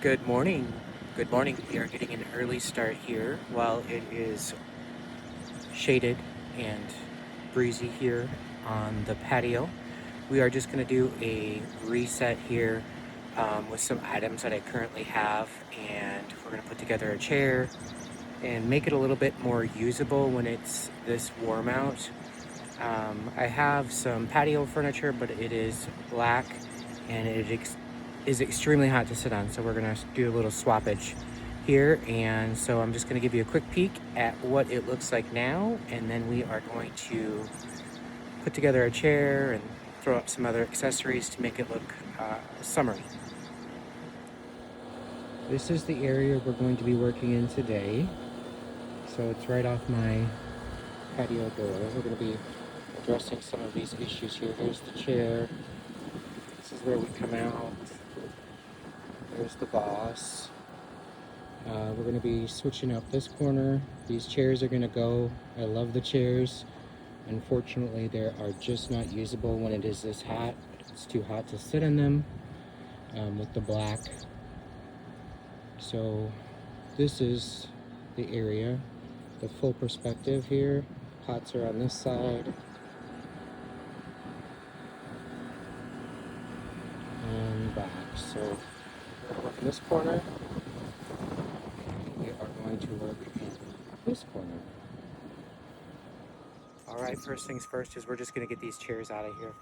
Good morning. Good morning. We are getting an early start here while it is shaded and breezy here on the patio. We are just going to do a reset here with some items that I currently have, and we're going to put together a chair and make it a little bit more usable when it's this warm out. I have some patio furniture, but it is black and is extremely hot to sit on. So we're gonna do a little swappage here. And so I'm just gonna give you a quick peek at what it looks like now. And then we are going to put together a chair and throw up some other accessories to make it look summery. This is the area we're going to be working in today. So it's right off my patio door. We're gonna be addressing some of these issues here. Here's the chair. This is where we come out. There's the boss. We're going to be switching up this corner. These chairs are going to go. I love the chairs. Unfortunately, they are just not usable when it is this hot. It's too hot to sit in them with the black. So this is the area, the full perspective here. Pots are on this side. And back. So we're going to work in this corner. We are going to work in this corner. All right, first things first is we're just going to get these chairs out of here.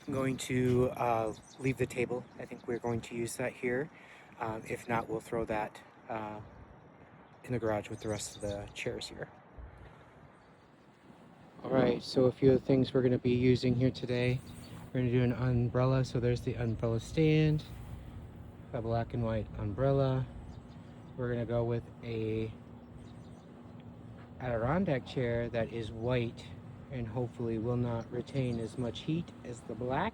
I'm going to leave the table. I think we're going to use that here. If not, we'll throw that in the garage with the rest of the chairs here. All right, so a few of the things we're going to be using here today. We're going to do an umbrella. So there's the umbrella stand, a black and white umbrella. We're going to go with a Adirondack chair that is white and hopefully will not retain as much heat as the black.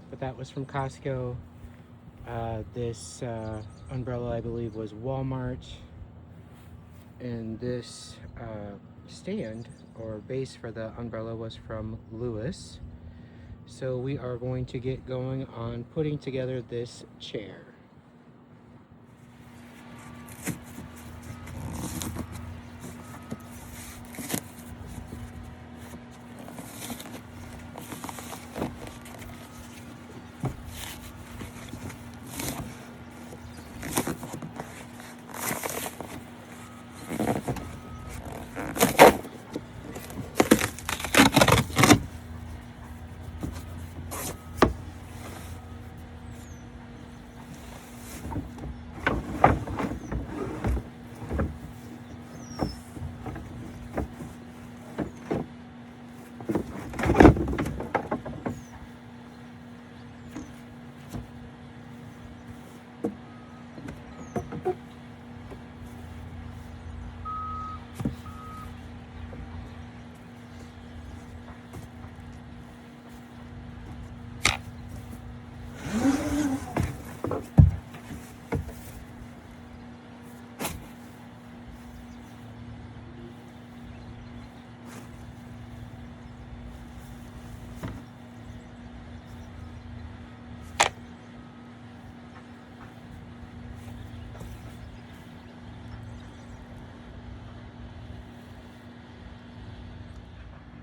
But that was from Costco. This umbrella, I believe, was Walmart. And this stand or base for the umbrella was from Lewis. So we are going to get going on putting together this chair.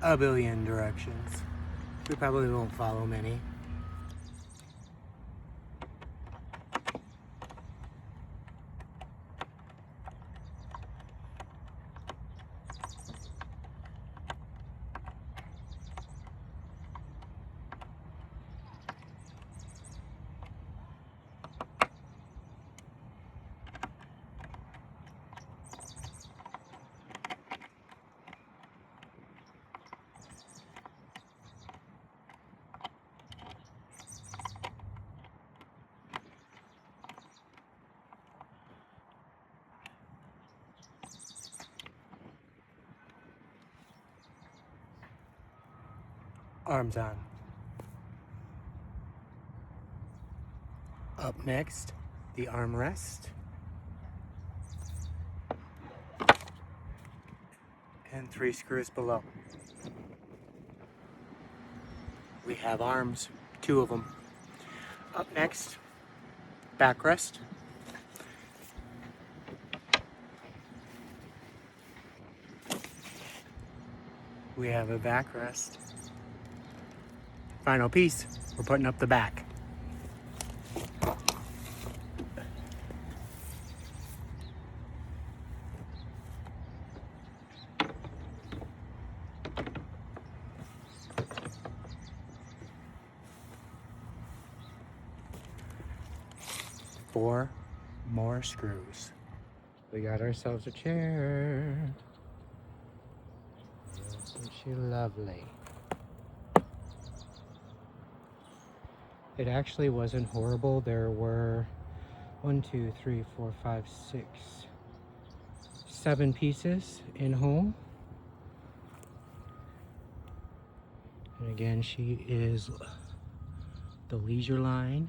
A billion directions. We probably won't follow many. arms on. Up next, the armrest. And 3 screws below. We have arms, 2 of them. Up next, backrest. We have a backrest. Final piece, we're putting up the back. Four more screws. We got ourselves a chair. Isn't she lovely? It actually wasn't horrible. There were 1, 2, 3, 4, 5, 6, 7 pieces in whole. And again, she is the leisure line.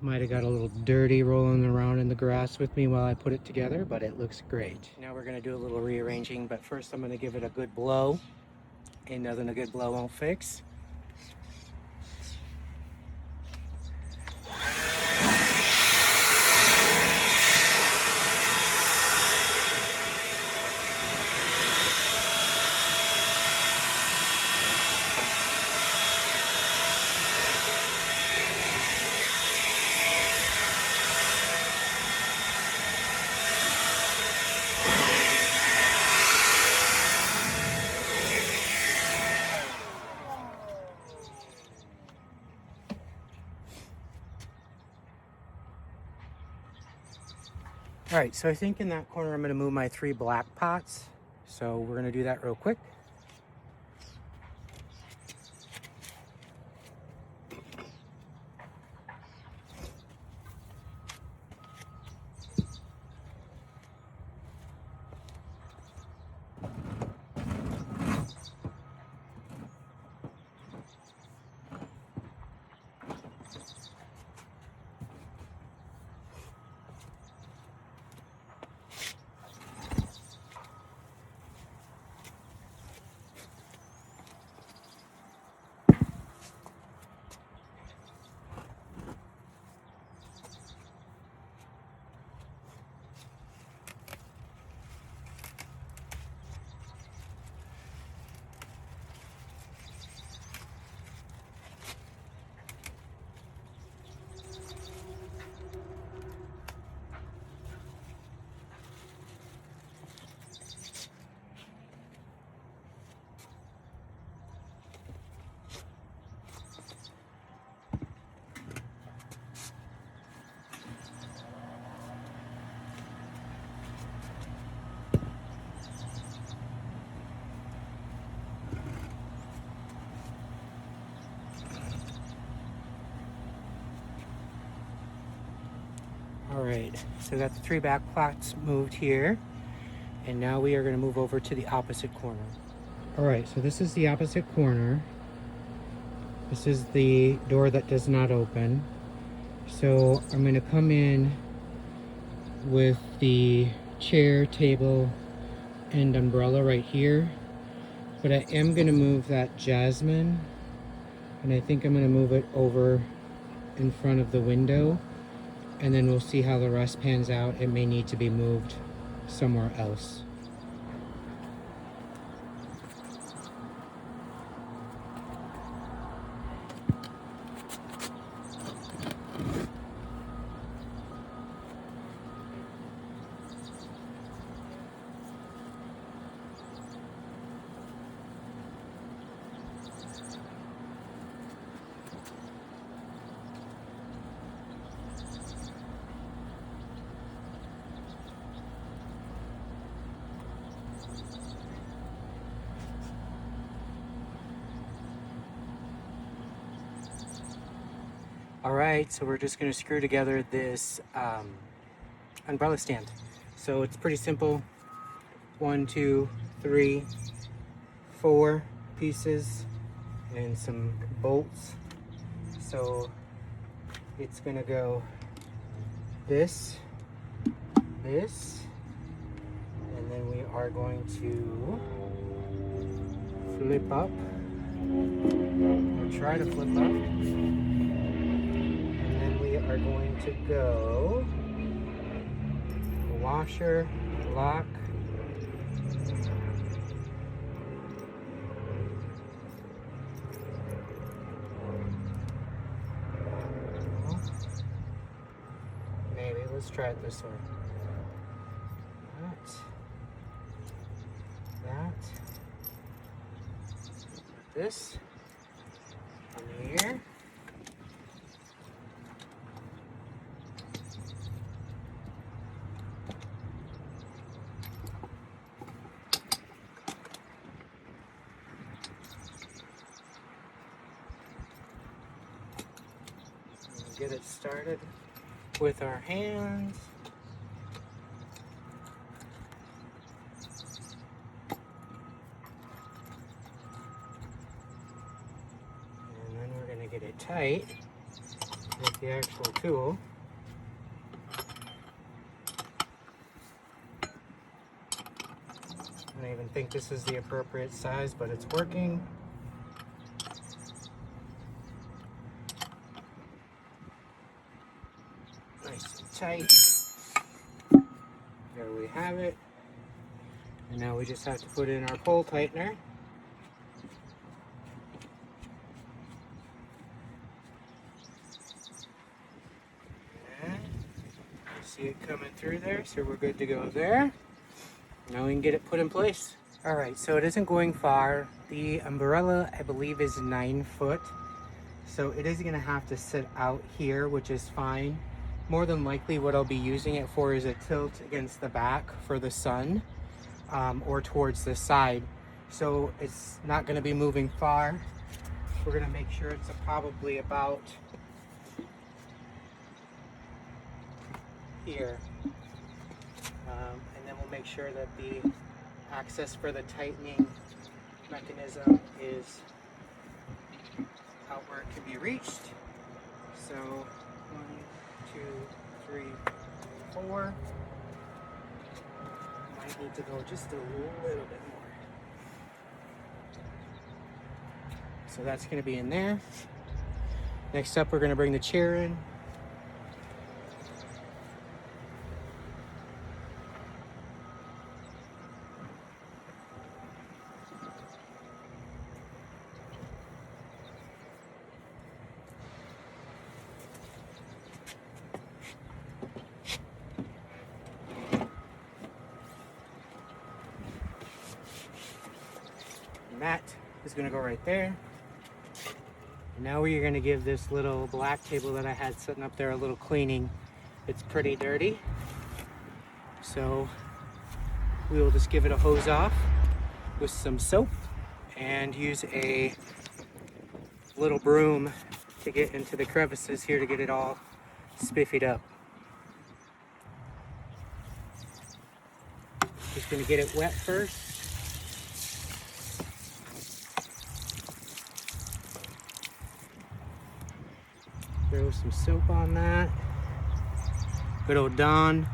Might have got a little dirty rolling around in the grass with me while I put it together, but it looks great. Now we're gonna do a little rearranging, but first I'm gonna give it a good blow. And nothing a good blow won't fix. All right, so I think in that corner I'm gonna move my 3 black pots. So we're gonna do that real quick. All right, so we got the 3 back pots moved here. And now we are gonna move over to the opposite corner. All right, so this is the opposite corner. This is the door that does not open. So I'm gonna come in with the chair, table, and umbrella right here. But I am gonna move that jasmine, and I think I'm gonna move it over in front of the window, and then we'll see how the rest pans out. It may need to be moved somewhere else. All right, so we're just gonna screw together this umbrella stand. So it's pretty simple. 1, 2, 3, 4 pieces and some bolts. So it's gonna go this, this, and then we are going to flip up, or try to flip up, and then we are going to go washer, lock, maybe let's try it this way. That, this on here. Get it started with our hands. And then we're going to get it tight with the actual tool. I don't even think this is the appropriate size, but it's working. Nice and tight. There we have it. And now we just have to put in our pole tightener. And you see it coming through there, so we're good to go there. Now we can get it put in place. All right, so it isn't going far. The umbrella, I believe, is 9 foot. So it is gonna have to sit out here, which is fine. More than likely what I'll be using it for is a tilt against the back for the sun, or towards the side. So it's not gonna be moving far. We're gonna make sure it's probably about here. And then we'll make sure that the access for the tightening mechanism is out where it can be reached. So 1, 2, 3, 4. Might need to go just a little bit more. So that's going to be in there. Next up, we're going to bring the chair in. Mat is going to go right there. And now we're going to give this little black table that I had sitting up there a little cleaning. It's pretty dirty, so we will just give it a hose off with some soap and use a little broom to get into the crevices here to get it all spiffied up. Just going to get it wet first. Throw some soap on that. Good old Dawn.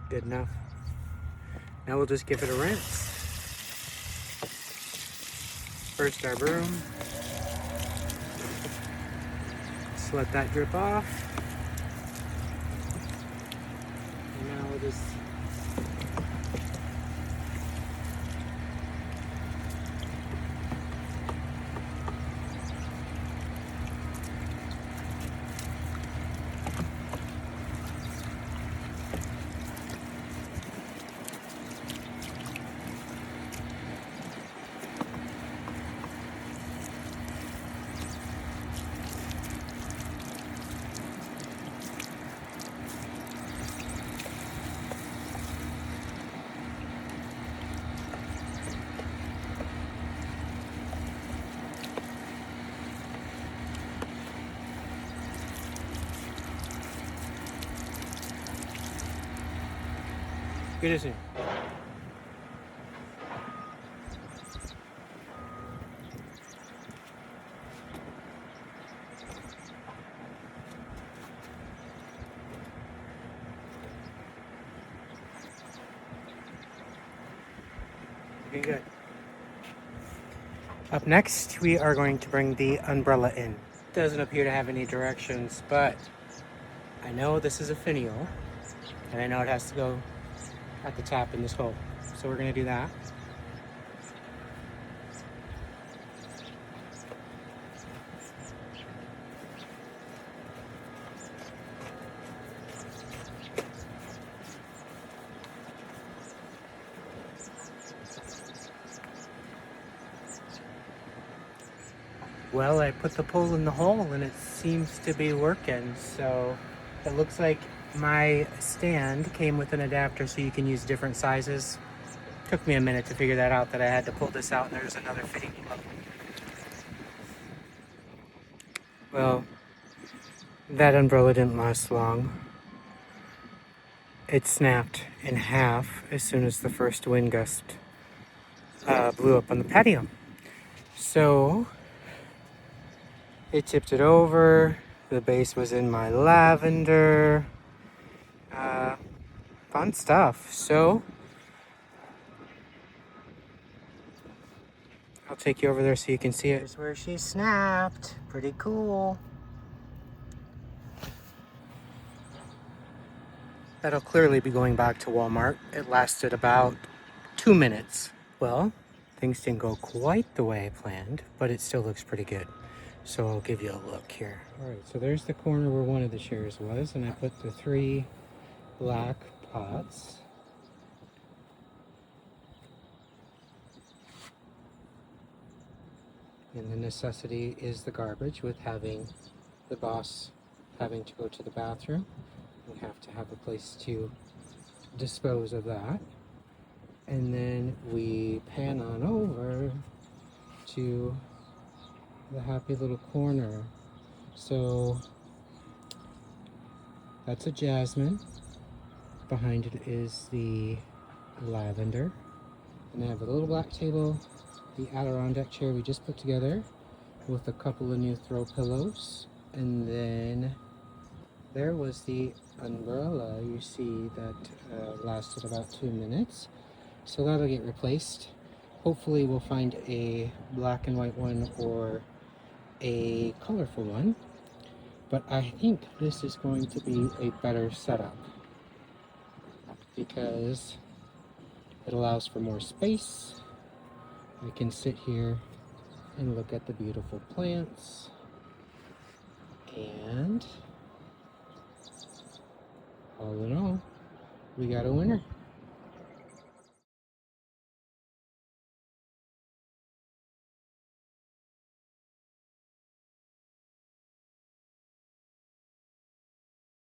Good enough. Now we'll just give it a rinse. First our broom. Just let that drip off. And now this. Good to see you. Okay, good. Up next, we are going to bring the umbrella in. Doesn't appear to have any directions, but I know this is a finial, and I know it has to go at the tap in this hole. So we're gonna do that. Well, I put the pole in the hole and it seems to be working. So it looks like my stand came with an adapter so you can use different sizes. Took me a minute to figure that out, that I had to pull this out and there's another fitting plug. Well, that umbrella didn't last long. It snapped in half as soon as the first wind gust blew up on the patio. So it tipped it over. The base was in my lavender. Fun stuff. So I'll take you over there so you can see it. Here's where she snapped. Pretty cool. That'll clearly be going back to Walmart. It lasted about 2 minutes. Well, things didn't go quite the way I planned, but it still looks pretty good. So I'll give you a look here. All right, so there's the corner where one of the chairs was, and I put the 3 black pots. And the necessity is the garbage, with having the boss having to go to the bathroom. We have to have a place to dispose of that. And then we pan on over to the happy little corner. So that's a jasmine. Behind it is the lavender. And I have a little black table, the Adirondack chair we just put together with a couple of new throw pillows. And then there was the umbrella you see that lasted about 2 minutes. So that'll get replaced. Hopefully we'll find a black and white one or a colorful one. But I think this is going to be a better setup because it allows for more space. I can sit here and look at the beautiful plants. And all in all, we got a winner.